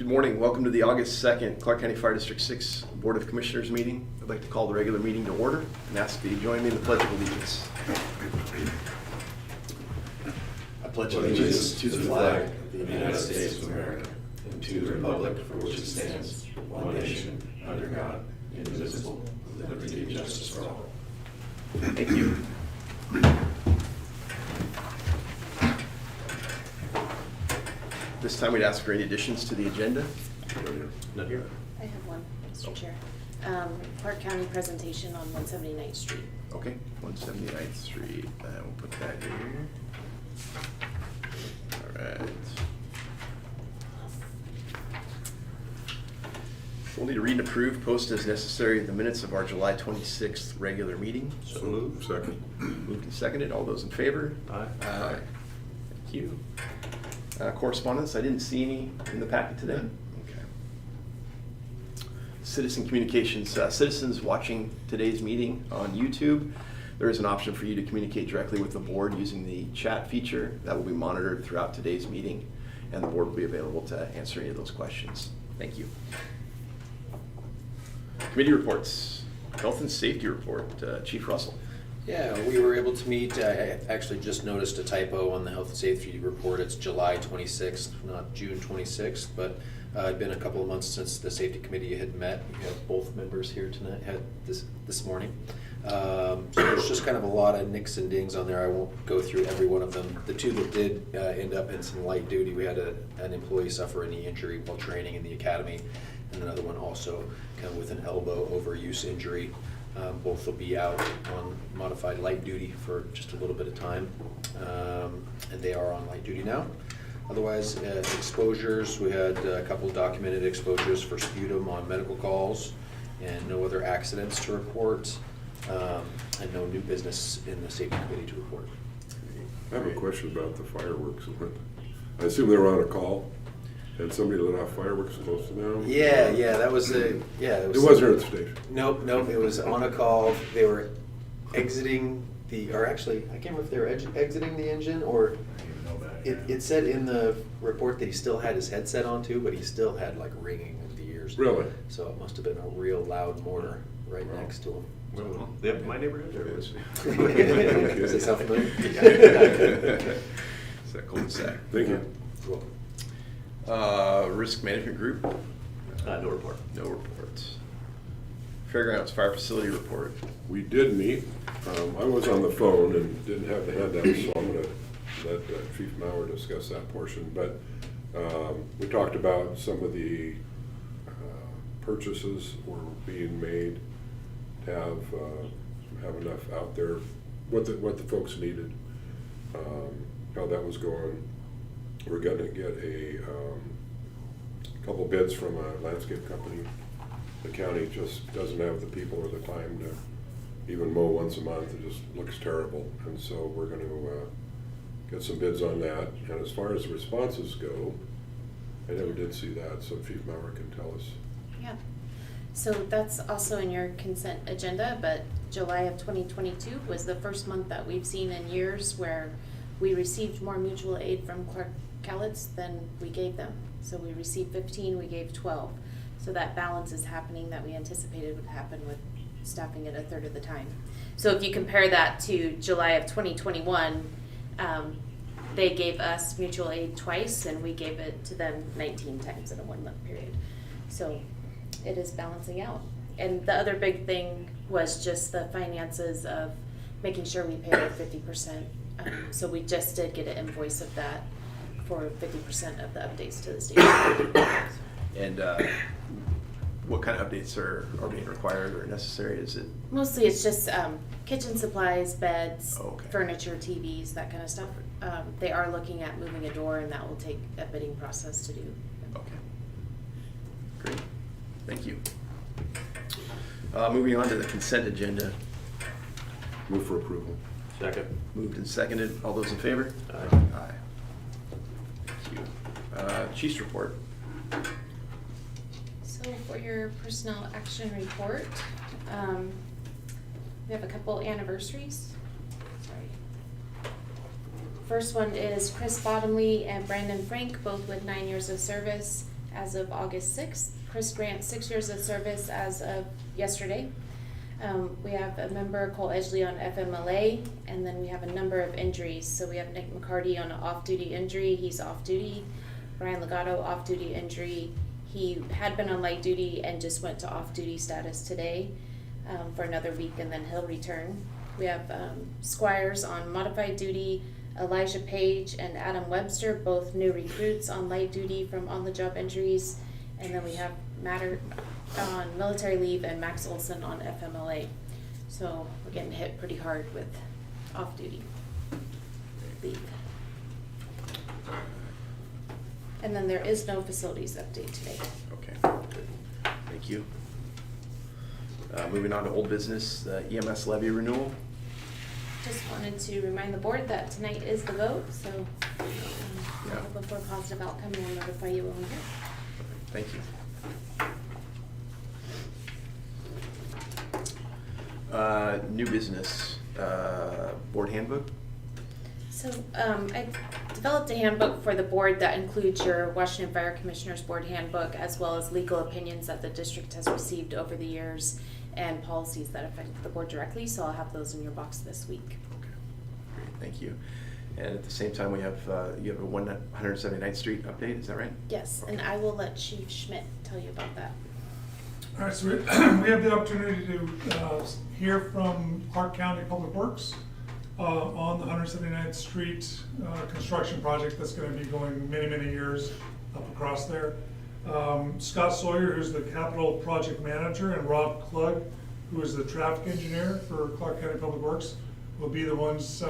Good morning. Welcome to the August 2nd Clark County Fire District 6 Board of Commissioners meeting. I'd like to call the regular meeting to order and ask that you join me in the Pledge of Allegiance. I pledge allegiance to the flag of the United States of America and to the republic for which it stands, one nation, under God, indivisible, with liberty and justice for all. Thank you. This time we'd ask for any additions to the agenda. None here. I have one, Mr. Chair. Clark County presentation on 179th Street. Okay, 179th Street. We'll put that here. All right. We'll need to read and approve, post as necessary the minutes of our July 26th regular meeting. So moved. Second. Moved and seconded. All those in favor? Aye. Aye. Thank you. Correspondence, I didn't see any in the packet today. Okay. Citizen communications, citizens watching today's meeting on YouTube, there is an option for you to communicate directly with the board using the chat feature. That will be monitored throughout today's meeting, and the board will be available to answer any of those questions. Thank you. Committee reports. Health and safety report, Chief Russell. Yeah, we were able to meet. I actually just noticed a typo on the health and safety report. It's July 26th, not June 26th, but it'd been a couple of months since the safety committee had met. We have both members here tonight, had this morning. So there's just kind of a lot of nicks and dings on there. I won't go through every one of them. The two that did end up in some light duty, we had an employee suffer a knee injury while training in the academy, and another one also kind of with an elbow overuse injury. Both will be out on modified light duty for just a little bit of time, and they are on light duty now. Otherwise, exposures, we had a couple documented exposures for sputum on medical calls, and no other accidents to report, and no new business in the safety committee to report. I have a question about the fireworks. I assume they were on a call. Had somebody lit off fireworks close to them? Yeah, that was a, It wasn't at the station? Nope, it was on a call. They were exiting or actually, I can't remember if they were exiting the engine or it said in the report that he still had his headset on too, but he still had like ringing in the ears. Really? So it must have been a real loud mortar right next to him. Well, yep, my neighborhood there was. Does it sound familiar? It's that cul-de-sac. Thank you. Cool. Risk management group? No report. No report. Fairgrounds fire facility report. We did meet. I was on the phone and didn't have the handout, so I'm going to let Chief Maurer discuss that portion. But we talked about some of the purchases were being made to have enough out there, what the folks needed, how that was going. We're going to get a couple bids from a landscape company. The county just doesn't have the people or the time to even mow once a month. It just looks terrible. And so we're going to get some bids on that. And as far as the responses go, I never did see that, so Chief Maurer can tell us. Yeah. So that's also in your consent agenda, but July of 2022 was the first month that we've seen in years where we received more mutual aid from Clark Cowlitz than we gave them. So we received 15, we gave 12. So that balance is happening that we anticipated would happen with staffing at a third of the time. So if you compare that to July of 2021, they gave us mutual aid twice and we gave it to them 19 times in a 1 month period. So it is balancing out. And the other big thing was just the finances of making sure we pay our 50%. So we just did get an invoice of that for 50% of the updates to the station. And what kind of updates are being required or necessary? Is it? Mostly it's just kitchen supplies, beds, Okay. furniture, TVs, that kind of stuff. They are looking at moving a door and that will take a bidding process to do. Okay. Great. Thank you. Moving on to the consent agenda. Move for approval. Second. Moved and seconded. All those in favor? Aye. Aye. Thank you. Chief's report. So for your personnel action report, we have a couple anniversaries. Sorry. First one is Chris Bottomley and Brandon Frank, both with 9 years of service as of August 6th. Chris Grant, 6 years of service as of yesterday. We have a member, Cole Edgley, on FMLA, and then we have a number of injuries. So we have Nick McCarty on an off-duty injury. He's off-duty. Brian Legato, off-duty injury. He had been on light duty and just went to off-duty status today for another week, and then he'll return. We have Squires on modified duty, Elijah Page and Adam Webster, both new recruits on light duty from on-the-job injuries. And then we have Matter on military leave and Max Olson on FMLA. So we're getting hit pretty hard with off-duty leave. And then there is no facilities update today. Okay, good. Thank you. Moving on to old business, the EMS levy renewal. Just wanted to remind the board that tonight is the vote, so Yeah. before positive outcome, we'll notify you when we hear. Thank you. New business, board handbook. So I developed a handbook for the board that includes your Washington Fire Commissioners Board handbook, as well as legal opinions that the district has received over the years and policies that affect the board directly. So I'll have those in your box this week. Okay, great, thank you. And at the same time, we have, you have a 179th Street update, is that right? Yes, Okay. and I will let Chief Schmidt tell you about that. All right, so we have the opportunity to hear from Clark County Public Works on the 179th Street construction project that's going to be going many, many years up across there. Scott Sawyer, who's the capital project manager, and Rob Klug, who is the traffic engineer for Clark County Public Works, will be the ones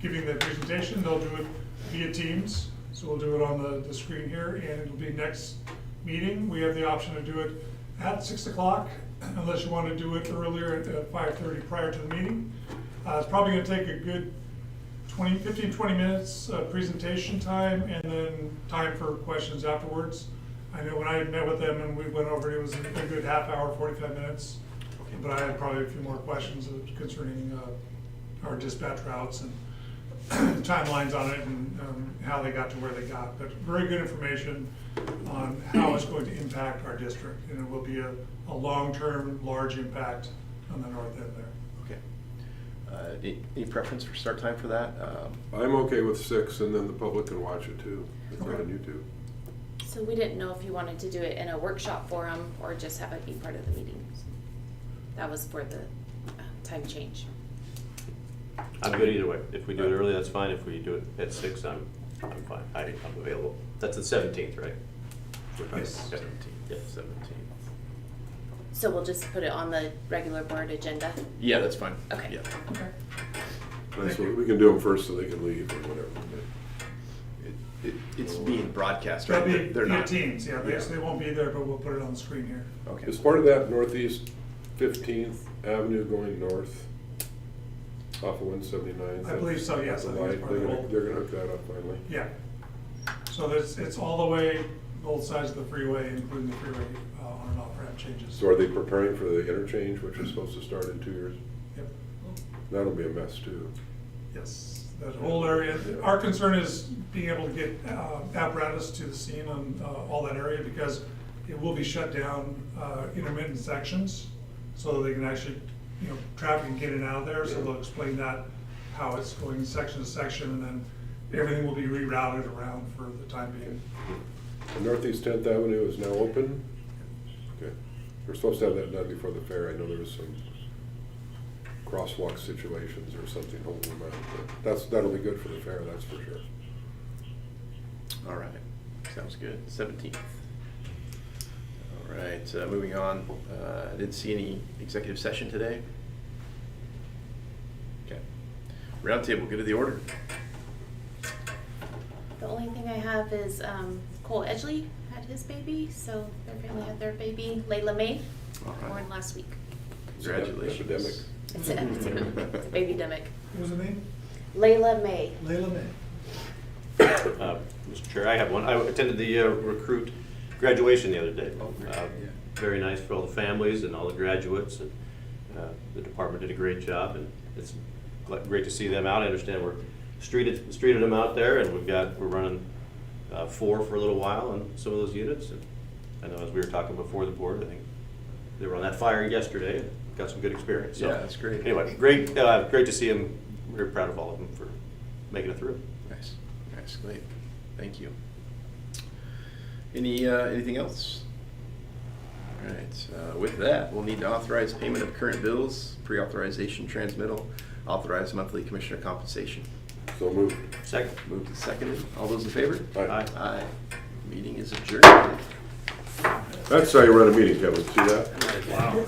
giving the presentation. They'll do it via Teams, so we'll do it on the screen here, and it'll be next meeting. We have the option to do it at 6 o'clock, unless you want to do it earlier at 5:30 prior to the meeting. It's probably going to take a good 15-20 minutes presentation time, and then time for questions afterwards. I know when I met with them and we went over it, was a good half hour, 45 minutes. Okay. But I had probably a few more questions concerning our dispatch routes and timelines on it, and how they got to where they got. But very good information on how it's going to impact our district, and it will be a long-term, large impact on the north end there. Okay. Any preference for start time for that? I'm okay with 6, and then the public can watch it too, if they're on YouTube. So we didn't know if you wanted to do it in a workshop forum or just have it be part of the meeting. That was for the time change. I'm good either way. If we do it early, that's fine. If we do it at 6, I'm fine. I'm available. That's the 17th, right? Yes. 17th. Yeah. 17th. So we'll just put it on the regular board agenda? Yeah, that's fine. Okay. Yeah. Okay. That's what, we can do them first so they can leave or whatever. It's being broadcast, right? They'll be They're via not. Teams, yeah, they won't be there, but we'll put it on the screen here. Okay. Is part of that Northeast 15th Avenue going north off of 179? I believe so, yes. I think it's part of the whole- They're gonna hook that up finally. Yeah. So it's all the way, both sides of the freeway, including the freeway on and off ramp changes. So are they preparing for the interchange, which is supposed to start in 2 years? Yep. That'll be a mess too. Yes, that whole area. Our concern is being able to get apparatus to the scene on all that area, because it will be shut down intermittent sections, so they can actually, traffic can get in and out of there. So they'll explain that, how it's going section to section, and then everything will be rerouted around for the time being. The Northeast 10th Avenue is now open? Okay. We're supposed to have that done before the fair. I know there was some crosswalk situations or something holding them out, but that'll be good for the fair, that's for sure. All right. Sounds good. 17th. All right. Moving on. I didn't see any executive session today. Okay. Roundtable. Good to the order. The only thing I have is Cole Edgley had his baby, so their family had their baby, Layla May, All right. born last week. Congratulations. Epidemic. It's a baby demic. What was the name? Layla May. Layla May. Mr. Chair, I have one. I attended the recruit graduation the other day. Very nice for all the families and all the graduates, and the department did a great job, and it's great to see them out. I understand we're streeted them out there, and we're running for a little while on some of those units. And I know as we were talking before the board, I think they were on that fire yesterday and got some good experience. So Yeah, that's great. Anyway, great to see them. Very proud of all of them for making it through. Nice, nice, great. Thank you. Anything else? All right, with that, we'll need to authorize payment of current bills, pre-authorization transmittal, authorize monthly commissioner compensation. So moved. Second. Moved and seconded. All those in favor? Aye. Aye. Meeting is adjourned. That's how you run a meeting, Kevin, see that? Wow.